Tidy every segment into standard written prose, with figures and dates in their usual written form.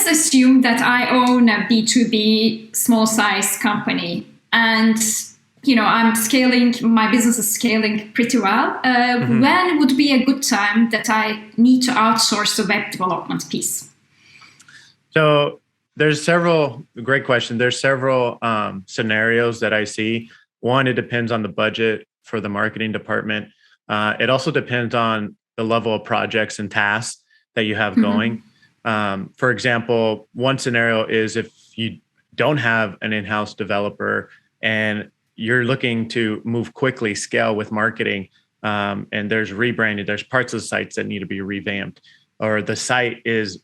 let's assume that I own a B2B small size company and I'm scaling, my business is scaling pretty well. When would be a good time that I need to outsource the web development piece? So there's several, great question. There's several scenarios that I see. One, it depends on the budget for the marketing department. It also depends on the level of projects and tasks that you have going. For example, one scenario is if you don't have an in-house developer and you're looking to move quickly, scale with marketing, and there's rebranding, there's parts of the sites that need to be revamped, or the site is,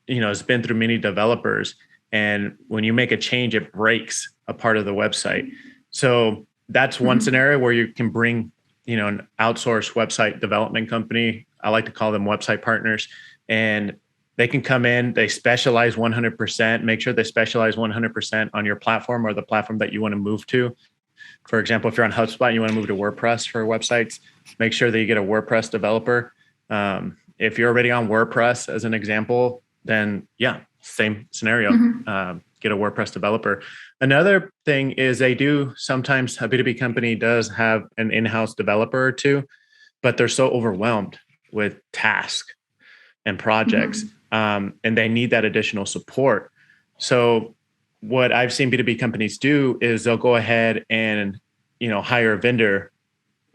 it's been through many developers. And when you make a change, it breaks a part of the website. So that's one scenario where you can bring, an outsourced website development company. I like to call them website partners, and they can come in, they specialize 100%, make sure they specialize 100% on your platform or the platform that you want to move to. For example, if you're on HubSpot, you want to move to WordPress for websites, make sure that you get a WordPress developer. If you're already on WordPress as an example, then yeah, same scenario, get a WordPress developer. Another thing is they do sometimes, a B2B company does have an in-house developer or two, but they're so overwhelmed with tasks and projects, and they need that additional support. So what I've seen B2B companies do is they'll go ahead and, hire a vendor,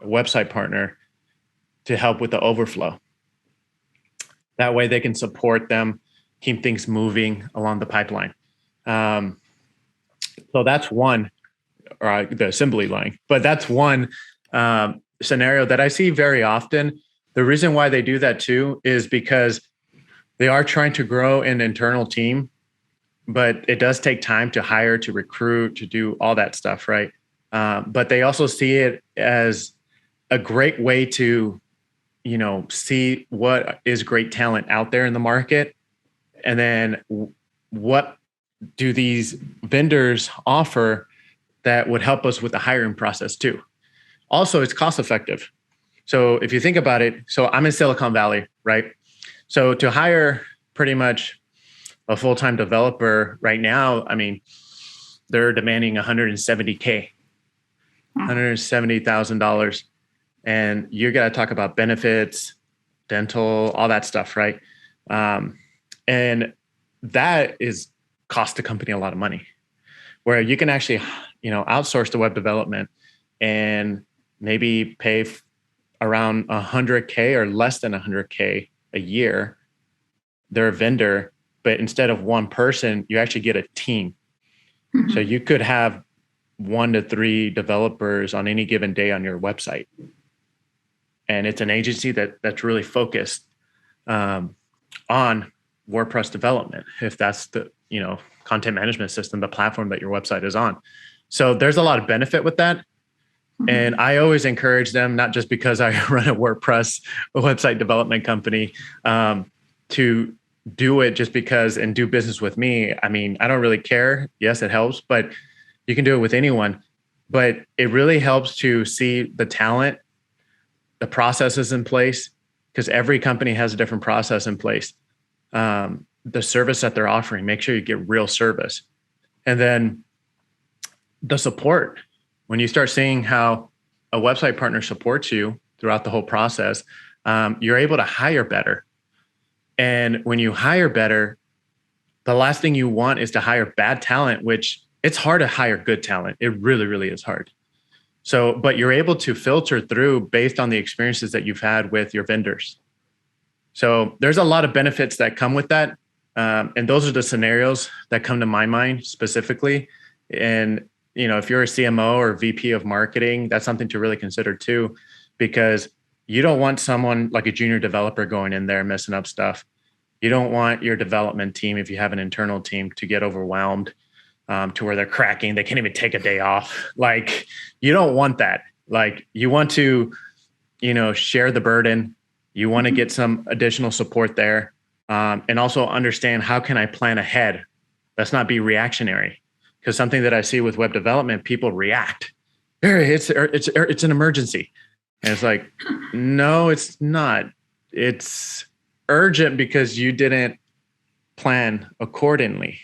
a website partner to help with the overflow. That way they can support them, keep things moving along the pipeline. So that's one, or the assembly line, but that's one scenario that I see very often. The reason why they do that too is because they are trying to grow an internal team, but it does take time to hire, to recruit, to do all that stuff, right? But they also see it as a great way to, see what is great talent out there in the market. And then what do these vendors offer that would help us with the hiring process too? Also, it's cost effective. So if you think about it, so I'm in Silicon Valley, right? So to hire pretty much a full-time developer right now, I mean, they're demanding $170K, $170,000. And you got to talk about benefits, dental, all that stuff, right? And that is cost the company a lot of money, where you can actually, outsource the web development and maybe pay around 100K or less than 100K a year. They're a vendor, but instead of one person, you actually get a team. So you could have 1 to 3 developers on any given day on your website. And it's an agency that's really focused on WordPress development, if that's the, content management system, the platform that your website is on. So there's a lot of benefit with that. And I always encourage them, not just because I run a WordPress website development company, to do it just because and do business with me. I mean, I don't really care. Yes, it helps, but you can do it with anyone. But it really helps to see the talent, the processes in place, because every company has a different process in place. The service that they're offering, make sure you get real service. And then the support. When you start seeing how a website partner supports you throughout the whole process, you're able to hire better. And when you hire better, the last thing you want is to hire bad talent, which it's hard to hire good talent. It really, really is hard. So, but you're able to filter through based on the experiences that you've had with your vendors. So there's a lot of benefits that come with that. And those are the scenarios that come to my mind specifically. And, if you're a CMO or VP of marketing, that's something to really consider too, because you don't want someone like a junior developer going in there messing up stuff. You don't want your development team, if you have an internal team, to get overwhelmed to where they're cracking. They can't even take a day off. Like, you don't want that. Like, you want to, share the burden. You want to get some additional support there. And also understand, how can I plan ahead? Let's not be reactionary. Because something that I see with web development, people react. It's an emergency. And it's like, no, it's not. It's urgent because you didn't plan accordingly.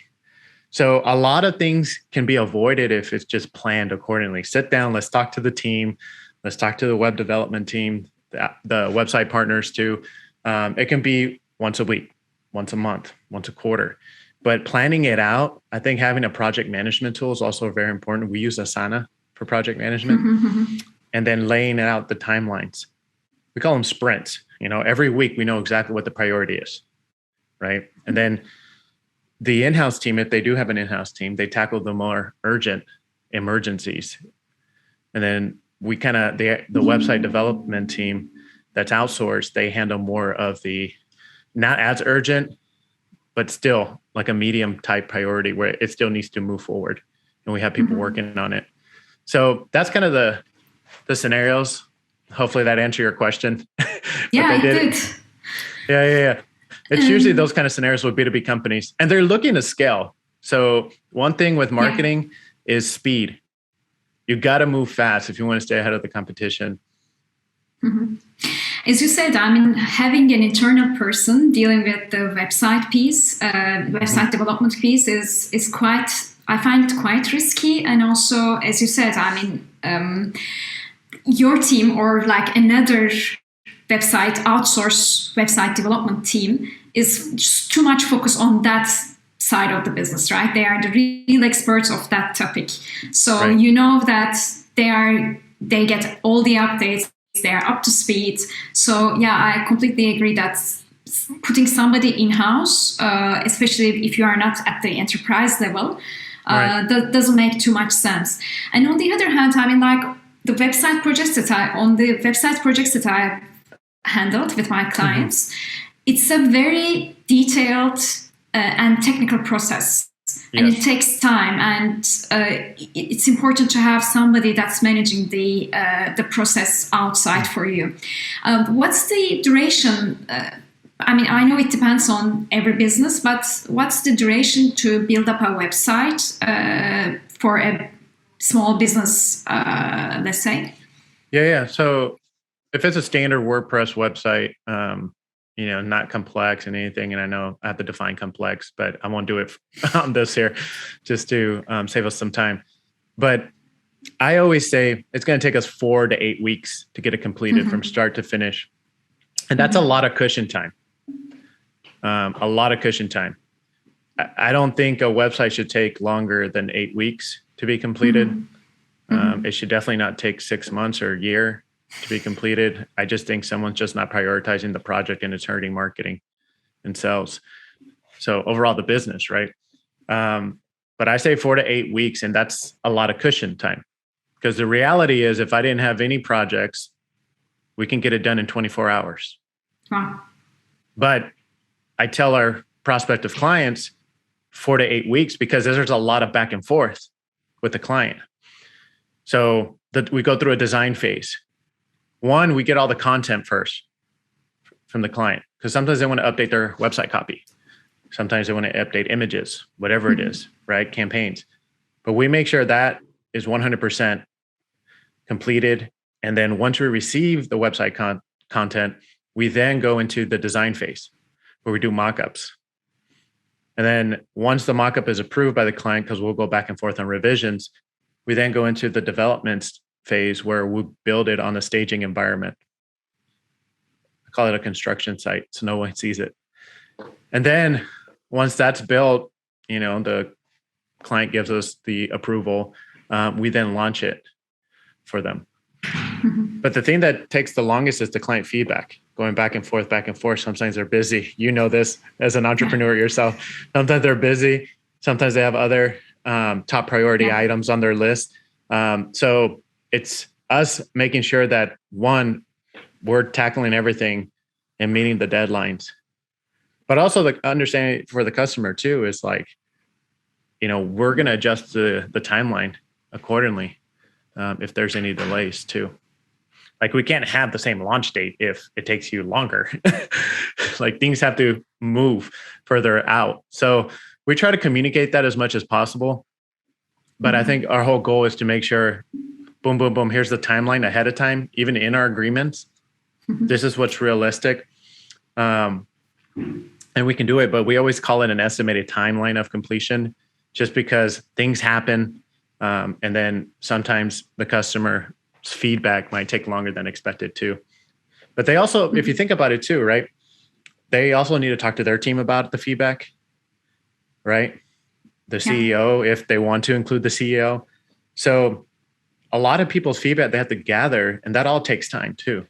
So a lot of things can be avoided if it's just planned accordingly. Sit down, let's talk to the team, let's talk to the web development team, the website partners too. It can be once a week, once a month, once a quarter. But planning it out, I think having a project management tool is also very important. We use Asana for project management, and then laying out the timelines. We call them sprints. Every week we know exactly what the priority is, right? And then the in-house team, if they do have an in-house team, they tackle the more urgent emergencies. And then we the website development team that's outsourced, they handle more of the not as urgent, but still like a medium type priority where it still needs to move forward. And we have people working on it. So that's kind of the scenarios. Hopefully that answered your question. Yeah, it did. Yeah. It's usually those kind of scenarios with B2B companies, and they're looking to scale. So one thing with marketing is speed. You got to move fast if you want to stay ahead of the competition. As you said, having an internal person dealing with the website piece, website development piece is quite, I find it quite risky. And also, as you said, your team or like another outsource website development team is just too much focus on that side of the business, right? They are the real experts of that topic. So that they get all the updates, they are up to speed. So I completely agree that putting somebody in-house, especially if you are not at the enterprise level, that doesn't make too much sense. And on the other hand, the website projects that I handled with my clients, it's a very detailed and technical process. And it takes time, and it's important to have somebody that's managing the process outside for you. What's the duration? I know it depends on every business, but what's the duration to build up a website for a small business, let's say? Yeah. So if it's a standard WordPress website, not complex and anything, and I know I have to define complex, but I won't do it on this here just to save us some time. But I always say it's going to take us 4 to 8 weeks to get it completed from start to finish. And that's a lot of cushion time. A lot of cushion time. I don't think a website should take longer than 8 weeks to be completed. It should definitely not take 6 months or a year to be completed. I just think someone's just not prioritizing the project and it's hurting marketing and sales. So overall the business, right? But I say 4 to 8 weeks, and that's a lot of cushion time, because the reality is if I didn't have any projects, we can get it done in 24 hours. Wow. But I tell our prospective clients 4 to 8 weeks because there's a lot of back and forth with the client. So we go through a design phase. One, we get all the content first from the client, because sometimes they want to update their website copy. Sometimes they want to update images, whatever it is, right? Campaigns. But we make sure that is 100% completed. And then once we receive the website content, we then go into the design phase where we do mock-ups. And then once the mock-up is approved by the client, because we'll go back and forth on revisions, we then go into the development phase where we build it on a staging environment. I call it a construction site, so no one sees it. And then once that's built, the client gives us the approval. We then launch it for them. But the thing that takes the longest is the client feedback, going back and forth. Sometimes they're busy. You know this as an entrepreneur yourself. Sometimes they're busy. Sometimes they have other top priority items on their list. So it's us making sure that, one, we're tackling everything and meeting the deadlines. But also the understanding for the customer too is we're going to adjust the timeline accordingly if there's any delays too. We can't have the same launch date if it takes you longer. Things have to move further out. So we try to communicate that as much as possible. But I think our whole goal is to make sure, boom, boom, boom, here's the timeline ahead of time, even in our agreements. This is what's realistic. And and we can do it, but we always call it an estimated timeline of completion, just because things happen. And then sometimes the customer's feedback might take longer than expected too. But they also, if you think about it too, right? They also need to talk to their team about the feedback, right? The CEO, if they want to include the CEO. So a lot of people's feedback they have to gather, and that all takes time too.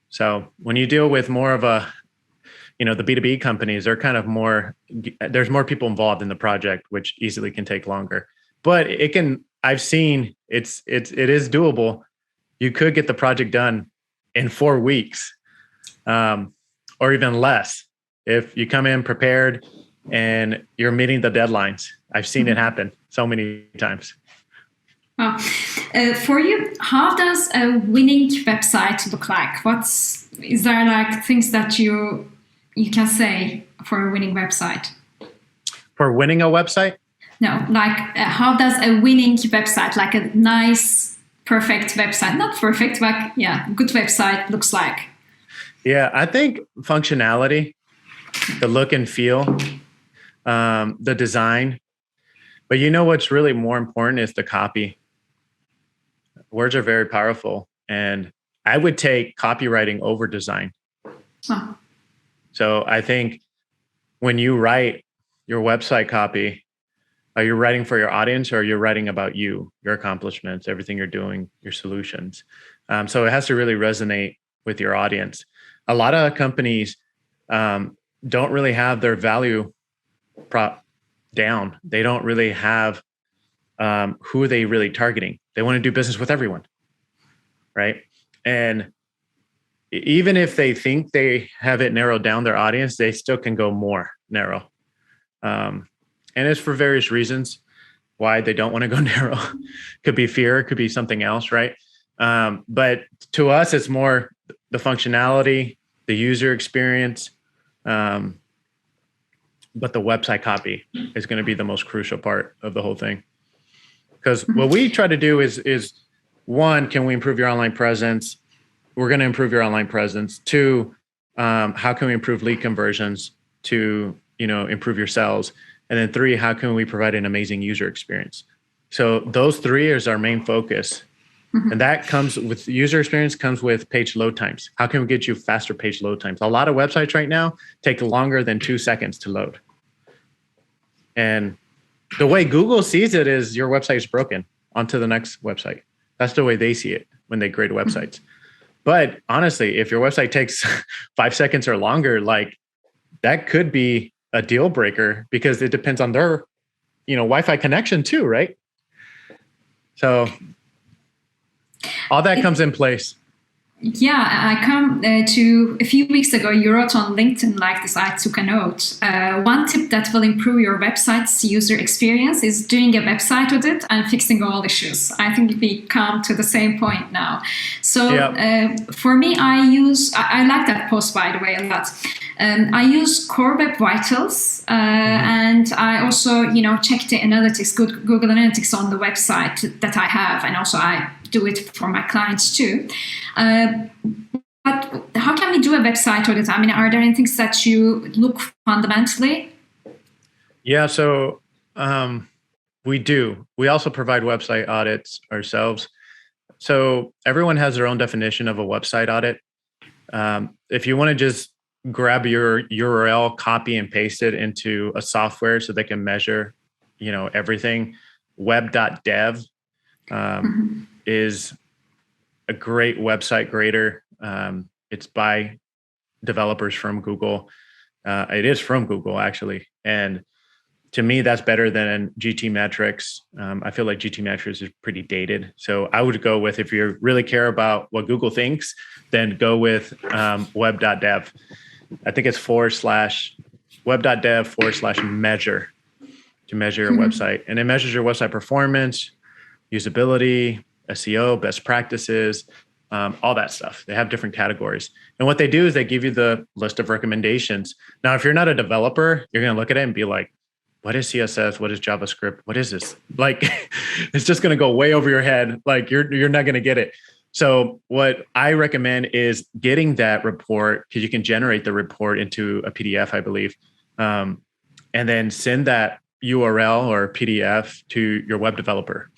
So when you deal with more of a, the B2B companies, they're kind of there's more people involved in the project, which easily can take longer. But I've seen it is doable. You could get the project done in 4 weeks, or even less if you come in prepared and you're meeting the deadlines. I've seen it happen so many times. Well, for you, how does a winning website look like? Is there like things that you can say for a winning website? For winning a website? No, like how does a winning website, like a nice, perfect website, not perfect, but good website looks like? Yeah, I think functionality, the look and feel, the design. But what's really more important is the copy. Words are very powerful. And I would take copywriting over design. Oh. So I think when you write your website copy, are you writing for your audience, or are you writing about you, your accomplishments, everything you're doing, your solutions? So it has to really resonate with your audience. A lot of companies don't really have their value prop down. They don't really have who are they really targeting. They want to do business with everyone, right? And even if they think they have it narrowed down, their audience, they still can go more narrow. And it's for various reasons why they don't want to go narrow. Could be fear, could be something else, right? But to us, it's more the functionality, the user experience, but the website copy is going to be the most crucial part of the whole thing. Because what we try to do is one, can we improve your online presence? We're going to improve your online presence. Two, how can we improve lead conversions to improve your sales? And then three, how can we provide an amazing user experience? So those three is our main focus. Mm-hmm. And that comes with user experience, comes with page load times. How can we get you faster page load times? A lot of websites right now take longer than 2 seconds to load. And the way Google sees it is your website is broken, onto the next website. That's the way they see it when they grade websites. But honestly, if your website takes 5 seconds or longer, like that could be a deal breaker, because it depends on their, Wi-Fi connection too, right? So all that comes in place. Yeah, I come to a few weeks ago, you wrote on LinkedIn like this, I took a note. One tip that will improve your website's user experience is doing a website audit and fixing all issues. I think we come to the same point now. So for me, I like that post, by the way, a lot. I use Core Web Vitals, and I also, check the analytics, Google Analytics on the website that I have, and also I do it for my clients too. But how can we do a website audit? I mean, are there any things that you look fundamentally? Yeah, so we do. We also provide website audits ourselves. So everyone has their own definition of a website audit. If you want to just grab your URL, copy and paste it into a software so they can measure, everything, web.dev is a great website grader. It's by developers from Google. It is from Google, actually. And to me, that's better than GTmetrix. I feel like GTmetrix is pretty dated. So I would go with, if you really care about what Google thinks, then go with web.dev. I think it's web.dev/measure to measure your website. And it measures your website performance, usability, SEO, best practices, all that stuff. They have different categories. And what they do is they give you the list of recommendations. Now, if you're not a developer, you're going to look at it and be like, what is CSS? What is JavaScript? What is this? Like, it's just going to go way over your head. Like you're not going to get it. So what I recommend is getting that report, because you can generate the report into a PDF, I believe, and then send that URL or PDF to your web developer.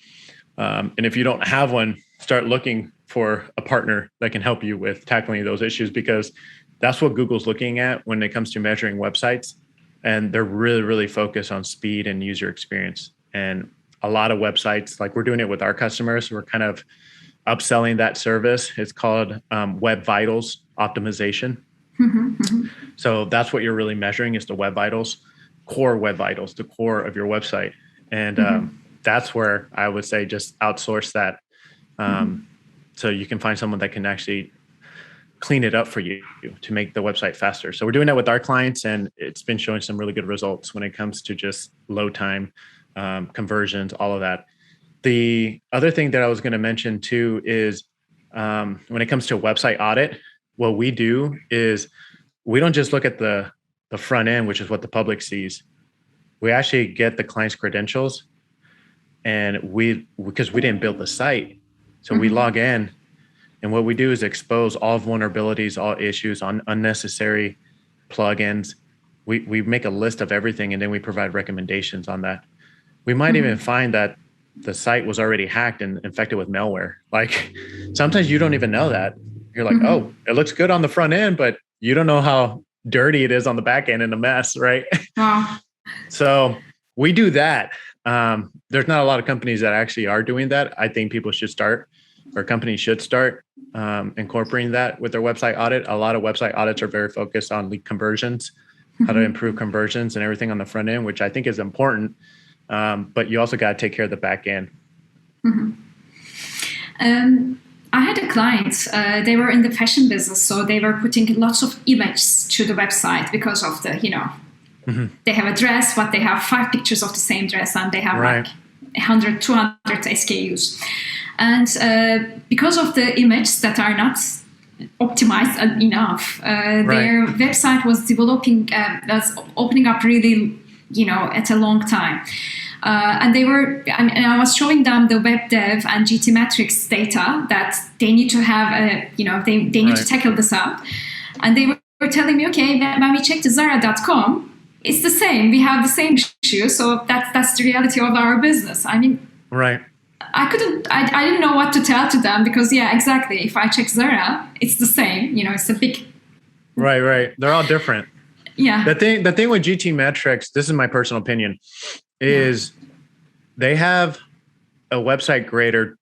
And if you don't have one, start looking for a partner that can help you with tackling those issues, because that's what Google's looking at when it comes to measuring websites. And they're really, really focused on speed and user experience. And a lot of websites, like we're doing it with our customers, we're kind of upselling that service. It's called Web Vitals optimization. So that's what you're really measuring, is the Web Vitals, core Web Vitals, the core of your website. And that's where I would say just outsource that. So you can find someone that can actually clean it up for you to make the website faster. So we're doing that with our clients, and it's been showing some really good results when it comes to just load time, conversions, all of that. The other thing that I was going to mention too is when it comes to website audit, what we do is we don't just look at the front end, which is what the public sees. We actually get the client's credentials, and because we didn't build the site, so we log in, and what we do is expose all vulnerabilities, all issues, on unnecessary plugins. We make a list of everything, and then we provide recommendations on that. We might even find that the site was already hacked and infected with malware. Like sometimes you don't even know that. You're like, oh, it looks good on the front end, but you don't know how dirty it is on the back end and a mess, right? Wow. So we do that. There's not a lot of companies that actually are doing that. I think people should start, or companies should start incorporating that with their website audit. A lot of website audits are very focused on lead conversions, how to improve conversions and everything on the front end, which I think is important. But you also got to take care of the back end. I had a client, they were in the fashion business, so they were putting lots of images to the website because of the, they have a dress, but they have 5 pictures of the same dress, and they have like 100, 200 SKUs. And because of the images that are not optimized enough, their website was opening up really, at a long time. And they were, and I was showing them the web dev and GTmetrix data that they need to have, they need to tackle this out. And they were telling me, okay, when we check the Zara.com, it's the same. We have the same issue. So that's the reality of our business. I mean, I didn't know what to tell to them, because exactly. If I check Zara, it's the same. It's a big. Right. They're all different. Yeah. The thing with GTmetrix, this is my personal opinion, is they have a website grader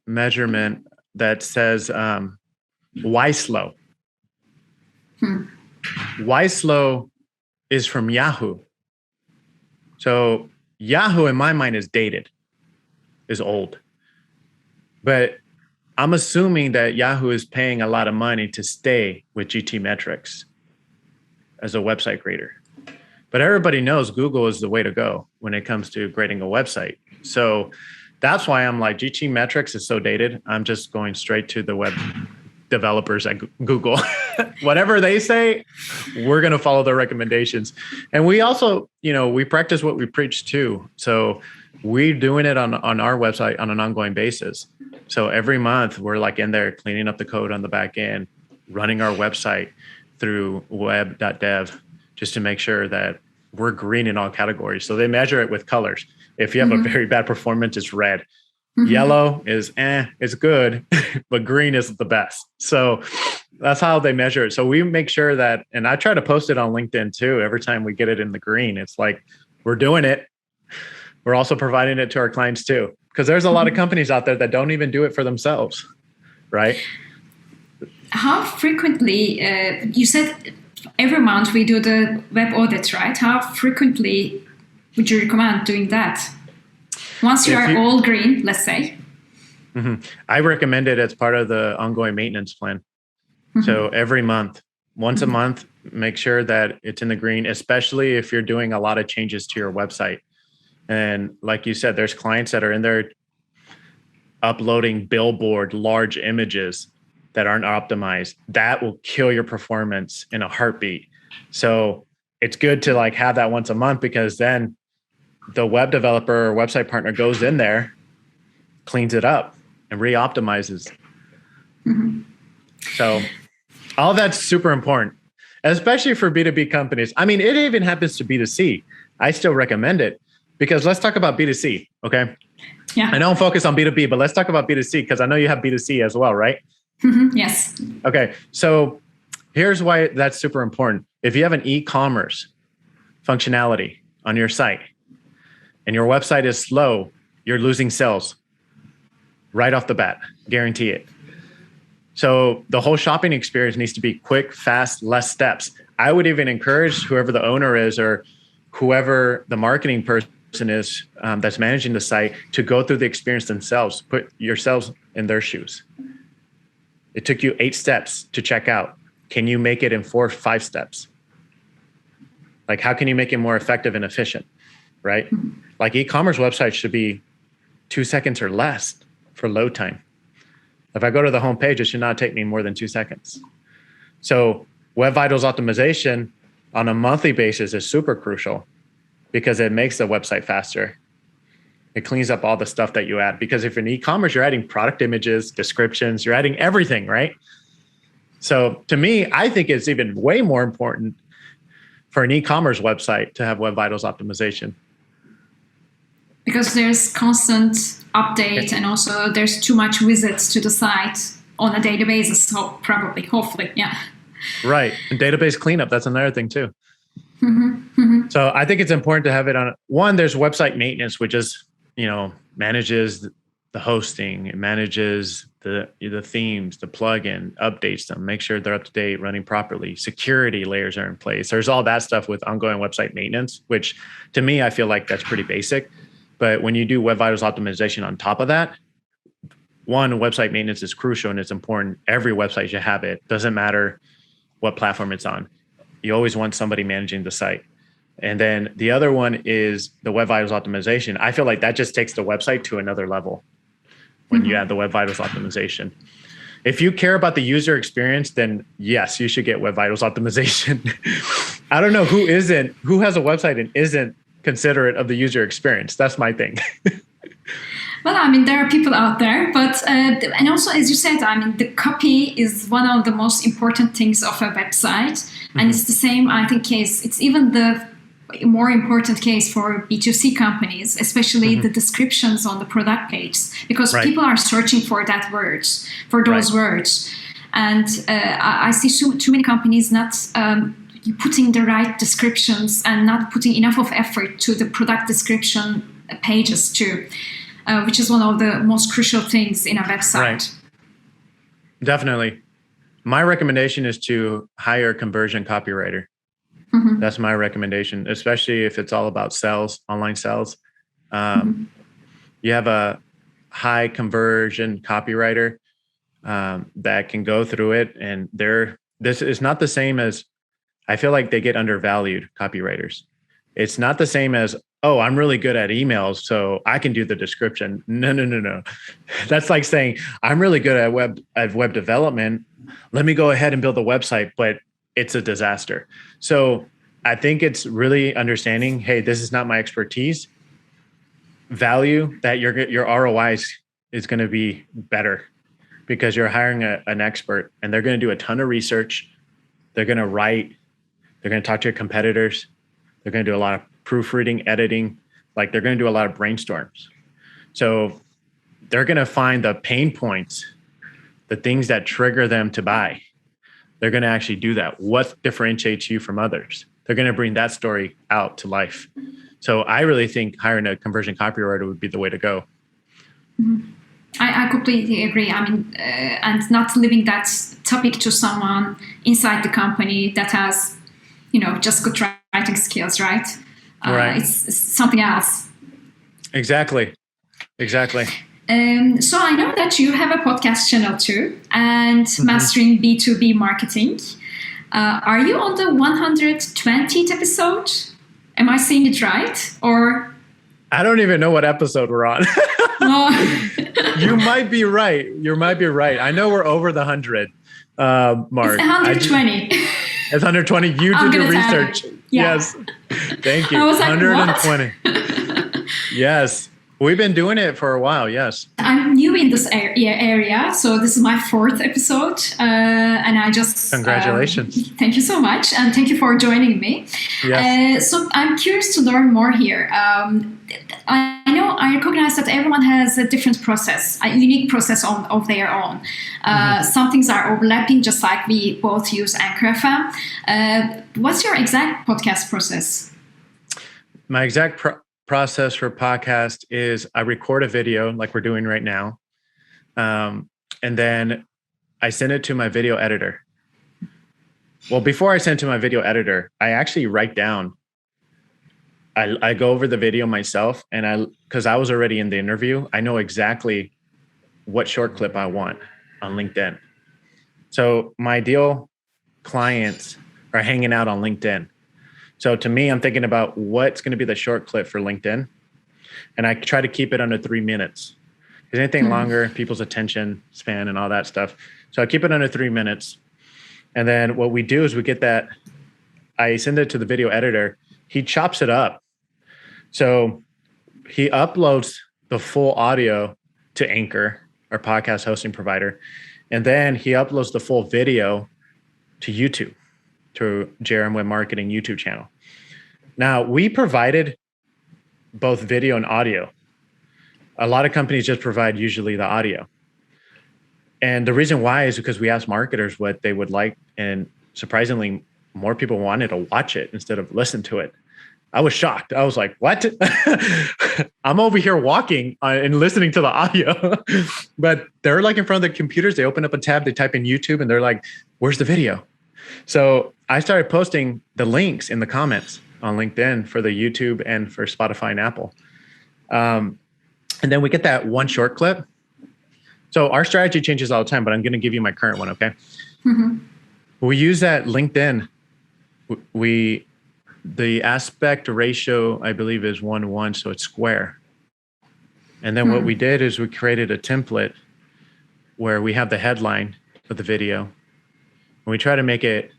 measurement that says why slow. Why slow is from Yahoo. So Yahoo, in my mind, is dated, is old. But I'm assuming that Yahoo is paying a lot of money to stay with GTmetrix as a website grader. But everybody knows Google is the way to go when it comes to grading a website. So that's why I'm like, GTmetrix is so dated. I'm just going straight to the web developers at Google. Whatever they say, we're going to follow their recommendations. And we also, we practice what we preach too. So we're doing it on our website on an ongoing basis. So every month we're like in there cleaning up the code on the back end, running our website through web.dev, just to make sure that we're green in all categories. So they measure it with colors. If you have a very bad performance, it's red. Yellow is it's good, but green is the best. So that's how they measure it. So we make sure that, and I try to post it on LinkedIn too. Every time we get it in the green, it's like, we're doing it. We're also providing it to our clients too, because there's a lot of companies out there that don't even do it for themselves, right? How frequently, you said every month we do the web audit, right? How frequently would you recommend doing that? Once you are all green, let's say. I recommend it as part of the ongoing maintenance plan. So every month, once a month, make sure that it's in the green, especially if you're doing a lot of changes to your website. And like you said, there's clients that are in there uploading billboard large images that aren't optimized. That will kill your performance in a heartbeat. So it's good to like have that once a month, because then the web developer or website partner goes in there, cleans it up, and re-optimizes. So all that's super important, especially for B2B companies. I mean, it even happens to B2C. I still recommend it because let's talk about B2C. Okay. Yeah. I don't focus on B2B, but let's talk about B2C because I know you have B2C as well, right? Yes. Okay. So here's why that's super important. If you have an e-commerce functionality on your site and your website is slow, you're losing sales right off the bat. Guarantee it. So the whole shopping experience needs to be quick, fast, less steps. I would even encourage whoever the owner is or whoever the marketing person is that's managing the site to go through the experience themselves. Put yourselves in their shoes. It took you 8 steps to check out. Can you make it in 4 or 5 steps? Like, how can you make it more effective and efficient, right? Like e-commerce websites should be 2 seconds or less for load time. If I go to the homepage, it should not take me more than 2 seconds. So Web Vitals optimization on a monthly basis is super crucial because it makes the website faster. It cleans up all the stuff that you add. Because if in e-commerce, you're adding product images, descriptions, you're adding everything, right? So to me, I think it's even way more important for an e-commerce website to have Web Vitals optimization. Because there's constant update and also there's too much visits to the site on a daily basis. So probably, hopefully, yeah. Right. And database cleanup, that's another thing too. So I think it's important to have it on one. There's website maintenance, which is, manages the hosting, it manages the themes, the plugin, updates them, make sure they're up to date, running properly. Security layers are in place. There's all that stuff with ongoing website maintenance, which to me, I feel like that's pretty basic. But when you do Web Vitals optimization on top of that, one, website maintenance is crucial and it's important. Every website should have it. Doesn't matter what platform it's on. You always want somebody managing the site. And then the other one is the Web Vitals optimization. I feel like that just takes the website to another level when you add the Web Vitals optimization. If you care about the user experience, then yes, you should get Web Vitals optimization. I don't know who has a website and isn't considerate of the user experience. That's my thing. Well, I mean, there are people out there, but and also, as you said, I mean, the copy is one of the most important things of a website, and it's the same, I think, case. It's even the more important case for B2C companies, especially the descriptions on the product page, because people are searching for those words, and I see too many companies not putting the right descriptions and not putting enough of effort to the product description pages too. Which is one of the most crucial things in a website. Right. Definitely. My recommendation is to hire a conversion copywriter. That's my recommendation, especially if it's all about sales, online sales. You have a high conversion copywriter that can go through it. And this is not the same as, I feel like they get undervalued, copywriters. It's not the same as, oh, I'm really good at emails, so I can do the description. No. That's like saying, I'm really good at web development. Let me go ahead and build a website, but it's a disaster. So I think it's really understanding, hey, this is not my expertise. Value that your ROI is going to be better because you're hiring an expert and they're going to do a ton of research. They're going to write. They're going to talk to your competitors. They're going to do a lot of proofreading, editing, like they're going to do a lot of brainstorms. So they're going to find the pain points, the things that trigger them to buy. They're going to actually do that. What differentiates you from others? They're going to bring that story out to life. So I really think hiring a conversion copywriter would be the way to go. I completely agree. I mean, and not leaving that topic to someone inside the company that has, just good writing skills, right? Right. It's something else. Exactly. So I know that you have a podcast channel too, and Mastering B2B Marketing. Are you on the 120th episode? Am I saying it right? Or I don't even know what episode we're on. You might be right. I know we're over the 100 mark. It's 120. It's 120. You did your research. Yeah. Yes. Thank you. I was like, 120. What? Yes. We've been doing it for a while, yes. I'm new in this area, so this is my fourth episode, and I just Congratulations. Thank you so much, and thank you for joining me. Yes. So I'm curious to learn more here. I recognize that everyone has a different process, a unique process of their own. Some things are overlapping, just like we both use Anchor FM. What's your exact podcast process? My exact process for podcast is I record a video like we're doing right now. And then I send it to my video editor. Well, before I send it to my video editor, I actually write down, I go over the video myself, and because I was already in the interview, I know exactly what short clip I want on LinkedIn. So my ideal clients are hanging out on LinkedIn. So to me, I'm thinking about what's going to be the short clip for LinkedIn. And I try to keep it under 3 minutes. Because anything longer, people's attention span and all that stuff. So I keep it under 3 minutes. And then what we do is we get that, I send it to the video editor. He chops it up. So he uploads the full audio to Anchor, our podcast hosting provider. And then he uploads the full video to YouTube, to Jerem Web Marketing YouTube channel. Now, we provided both video and audio. A lot of companies just provide usually the audio. And the reason why is because we asked marketers what they would like, and surprisingly, more people wanted to watch it instead of listen to it. I was shocked. I was like, what? I'm over here walking and listening to the audio. But they're like in front of the computers. They open up a tab, they type in YouTube, and they're like, where's the video? So I started posting the links in the comments on LinkedIn for the YouTube and for Spotify and Apple. And then we get that one short clip. So our strategy changes all the time, but I'm going to give you my current one, okay? We use that LinkedIn. The aspect ratio, I believe, is 1:1, so it's square. And then what we did is we created a template where we have the headline of the video. And we try to make it,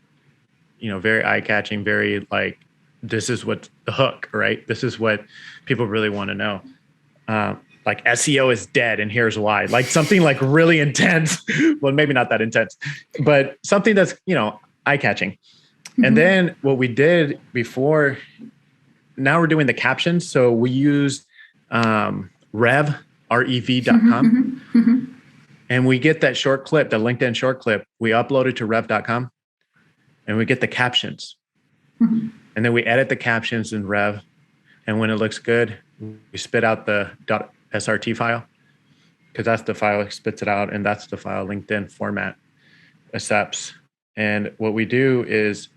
very eye-catching, very like, this is what the hook, right? This is what people really want to know. Like SEO is dead and here's why. Like something like really intense. Well, maybe not that intense, but something that's, eye-catching. And then what we did before, now we're doing the captions. So we used rev.com. And we get that short clip, the LinkedIn short clip, we upload it to rev.com and we get the captions. And then we edit the captions in Rev. And when it looks good, we spit out the .srt file, because that's the file that spits it out. And that's the file LinkedIn format accepts. And what we do is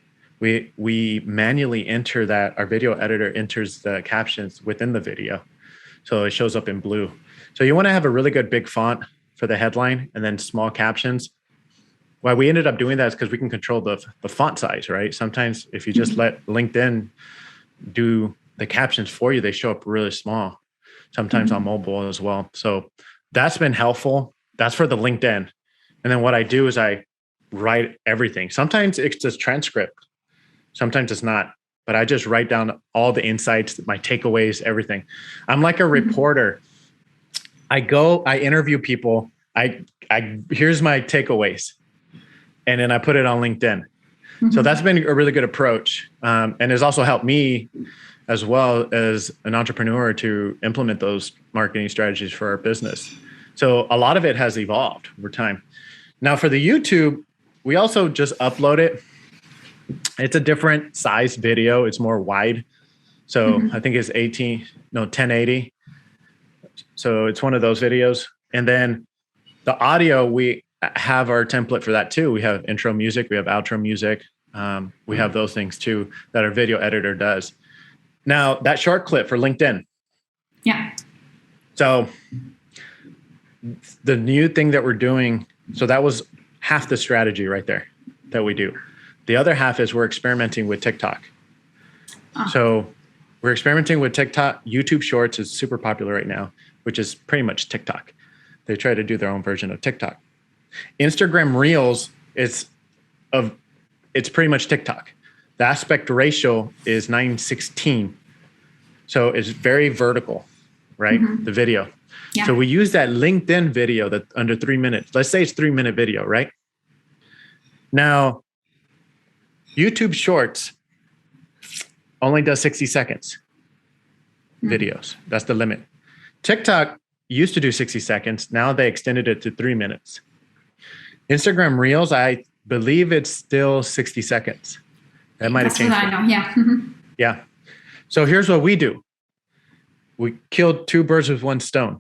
we manually enter that, our video editor enters the captions within the video. So it shows up in blue. So you want to have a really good big font for the headline and then small captions. Why we ended up doing that is because we can control the font size, right? Sometimes if you just let LinkedIn do the captions for you, they show up really small, sometimes on mobile as well. So that's been helpful. That's for the LinkedIn. And then what I do is I write everything. Sometimes it's just transcript. Sometimes it's not, but I just write down all the insights, my takeaways, everything. I'm like a reporter. I interview people. Here's my takeaways. And then I put it on LinkedIn. So that's been a really good approach. And has also helped me as well as an entrepreneur to implement those marketing strategies for our business. So a lot of it has evolved over time. Now for the YouTube, we also just upload it. It's a different size video. It's more wide. So I think it's 1080. So it's one of those videos. And then the audio, we have our template for that too. We have intro music, we have outro music. We have those things too that our video editor does. Now that short clip for LinkedIn. Yeah. So the new thing that we're doing, so that was half the strategy right there that we do. The other half is we're experimenting with TikTok. So we're experimenting with TikTok. YouTube Shorts is super popular right now, which is pretty much TikTok. They try to do their own version of TikTok. Instagram Reels it's pretty much TikTok. The aspect ratio is 9:16. So it's very vertical. right? The video. Yeah. So we use that LinkedIn video that under 3 minutes. Let's say it's 3-minute video, right? Now, YouTube Shorts only does 60 seconds videos. That's the limit. TikTok used to do 60 seconds. Now they extended it to 3 minutes. Instagram Reels, I believe it's still 60 seconds. That might have changed. That's what I know. Yeah. Yeah. So here's what we do. We killed 2 birds with 1 stone.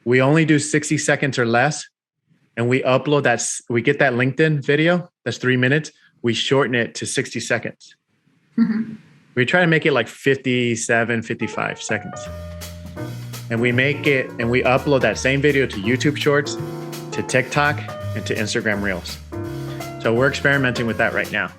We only do 60 seconds or less, and we upload that. We get that LinkedIn video that's 3 minutes. We shorten it to 60 seconds. We try to make it like 57, 55 seconds. And we make it, and we upload that same video to YouTube Shorts, to TikTok, and to Instagram Reels. So we're experimenting with that right now.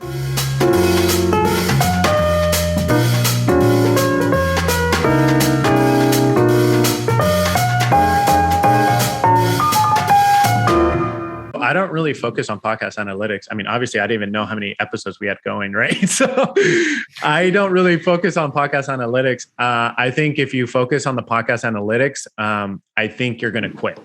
I don't really focus on podcast analytics. I mean, obviously, I didn't even know how many episodes we had going, right? So I don't really focus on podcast analytics. I think if you focus on the podcast analytics, I think you're going to quit.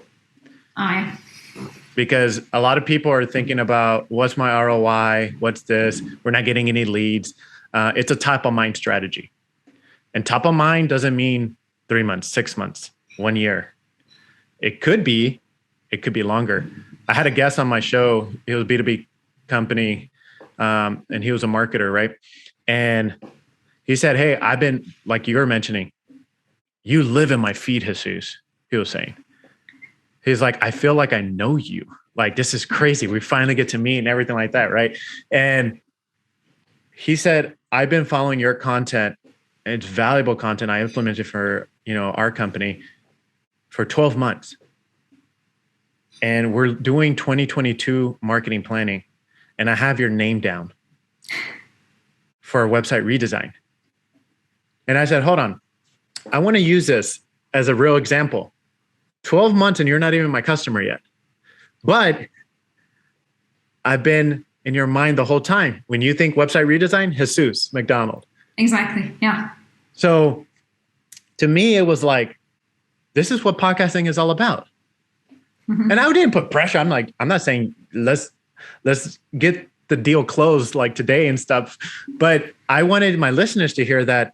Because a lot of people are thinking about what's my ROI? What's this? We're not getting any leads. It's a top of mind strategy. And top of mind doesn't mean 3 months, 6 months, 1 year. It could be longer. I had a guest on my show. He was a B2B company, and he was a marketer, right? And he said, hey, I've been, like you were mentioning, you live in my feed, Jesus, he was saying. He's like, I feel like I know you. Like, this is crazy. We finally get to meet and everything like that, right? And he said, I've been following your content, and it's valuable content I implemented for, our company for 12 months. And we're doing 2022 marketing planning, and I have your name down for a website redesign. And I said, hold on, I want to use this as a real example. 12 months and you're not even my customer yet. But I've been in your mind the whole time. When you think website redesign, Jesus McDonald. Exactly. Yeah. So to me, it was like, this is what podcasting is all about. And I didn't put pressure. I'm not saying let's get the deal closed like today and stuff. But I wanted my listeners to hear that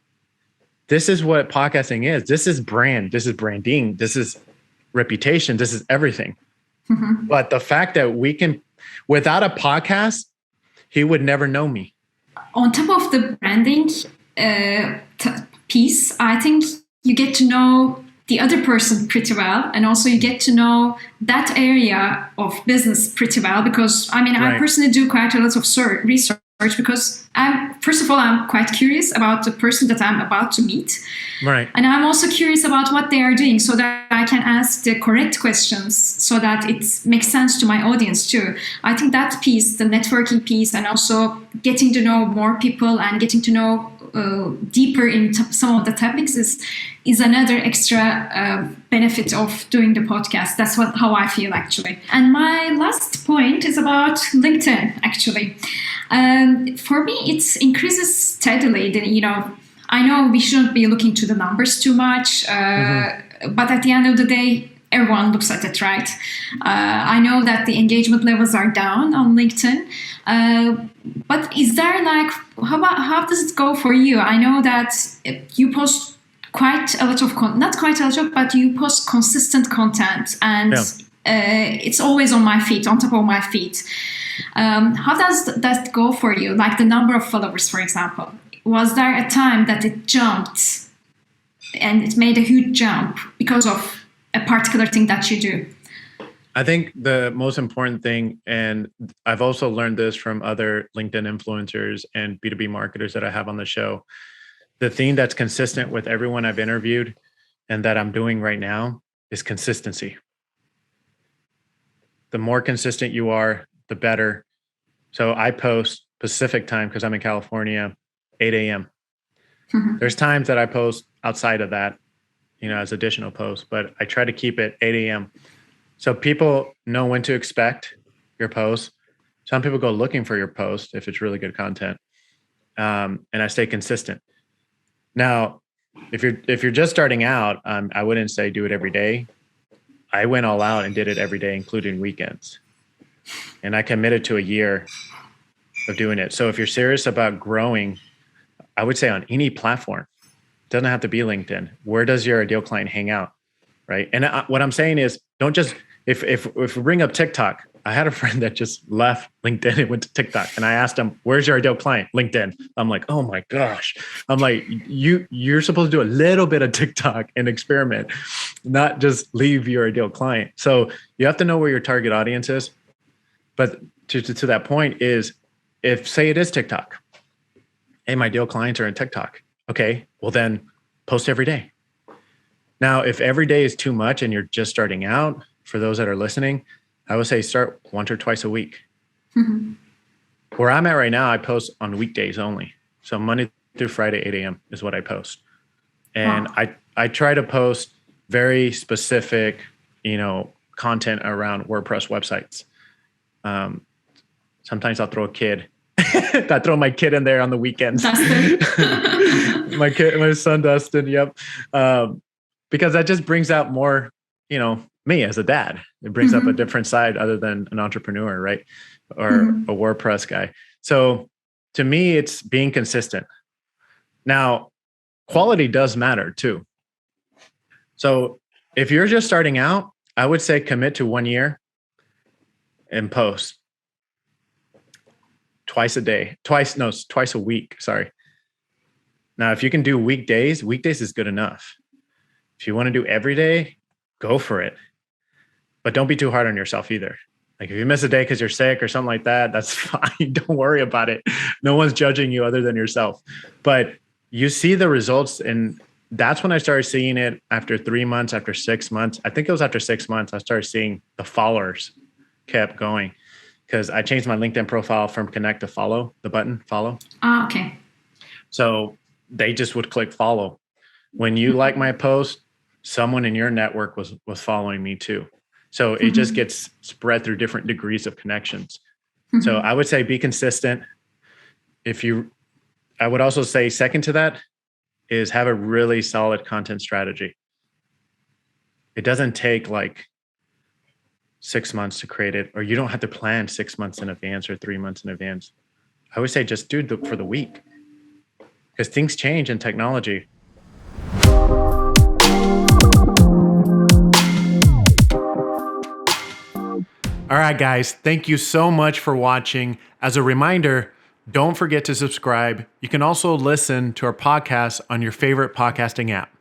this is what podcasting is. This is brand. This is branding. This is reputation. This is everything. But the fact that we can, without a podcast, he would never know me. On top of the branding piece, I think you get to know the other person pretty well, and also you get to know that area of business pretty well, because I personally do quite a lot of research, because first of all, I'm quite curious about the person that I'm about to meet. Right. And I'm also curious about what they are doing, so that I can ask the correct questions so that it makes sense to my audience too. I think that piece, the networking piece, and also getting to know more people and getting to know deeper into some of the topics is another extra benefit of doing the podcast. That's how I feel, actually. And my last point is about LinkedIn, actually. For me, it increases steadily. I know we shouldn't be looking to the numbers too much, but at the end of the day, everyone looks at it, right? I know that the engagement levels are down on LinkedIn, but is there how does it go for you? I know that you post quite a lot of not quite a lot, but you post consistent content, and it's always on top of my feed. How does that go for you? Like the number of followers, for example. Was there a time that it jumped and it made a huge jump because of a particular thing that you do? I think the most important thing, and I've also learned this from other LinkedIn influencers and B2B marketers that I have on the show, the thing that's consistent with everyone I've interviewed and that I'm doing right now is consistency. The more consistent you are, the better. So I post Pacific time because I'm in California, 8 a.m. There's times that I post outside of that, as additional posts, but I try to keep it 8 a.m. So people know when to expect your post. Some people go looking for your post if it's really good content. And I stay consistent. Now, if you're just starting out, I wouldn't say do it every day. I went all out and did it every day, including weekends. And I committed to a year of doing it. So if you're serious about growing, I would say on any platform, it doesn't have to be LinkedIn. Where does your ideal client hang out? Right. And what I'm saying is don't just, if we bring up TikTok, I had a friend that just left LinkedIn and went to TikTok, and I asked him, where's your ideal client? LinkedIn. I'm like, oh my gosh. I'm like, you're supposed to do a little bit of TikTok and experiment, not just leave your ideal client. So you have to know where your target audience is. But to that point is, if say it is TikTok, hey, my ideal clients are in TikTok. Okay, well then post every day. Now, if every day is too much and you're just starting out, for those that are listening, I would say start once or twice a week. Mm-hmm. Where I'm at right now, I post on weekdays only. So Monday through Friday, 8 a.m. is what I post. And wow. I try to post very specific, content around WordPress websites. Sometimes I'll throw a kid. I throw my kid in there on the weekends. Dustin. my son, Dustin. Yep. Because that just brings out more, me as a dad. It brings up a different side other than an entrepreneur, right? Or a WordPress guy. So to me, it's being consistent. Now, quality does matter too. So if you're just starting out, I would say commit to 1 year and post twice a week. Sorry. Now, if you can do weekdays is good enough. If you want to do every day, go for it. But don't be too hard on yourself either. Like if you miss a day because you're sick or something like that, that's fine. Don't worry about it. No one's judging you other than yourself. But you see the results. And that's when I started seeing it after 3 months, after 6 months. I think it was after 6 months, I started seeing the followers kept going. Because I changed my LinkedIn profile from connect to follow, the button follow. Oh, okay. So they just would click follow. When you like my post, someone in your network was following me too. So it just gets spread through different degrees of connections. So I would say be consistent. I would also say second to that is have a really solid content strategy. It doesn't take like 6 months to create it, or you don't have to plan 6 months in advance or 3 months in advance. I would say just do it for the week, because things change in technology. All right, guys, thank you so much for watching. As a reminder, don't forget to subscribe. You can also listen to our podcast on your favorite podcasting app.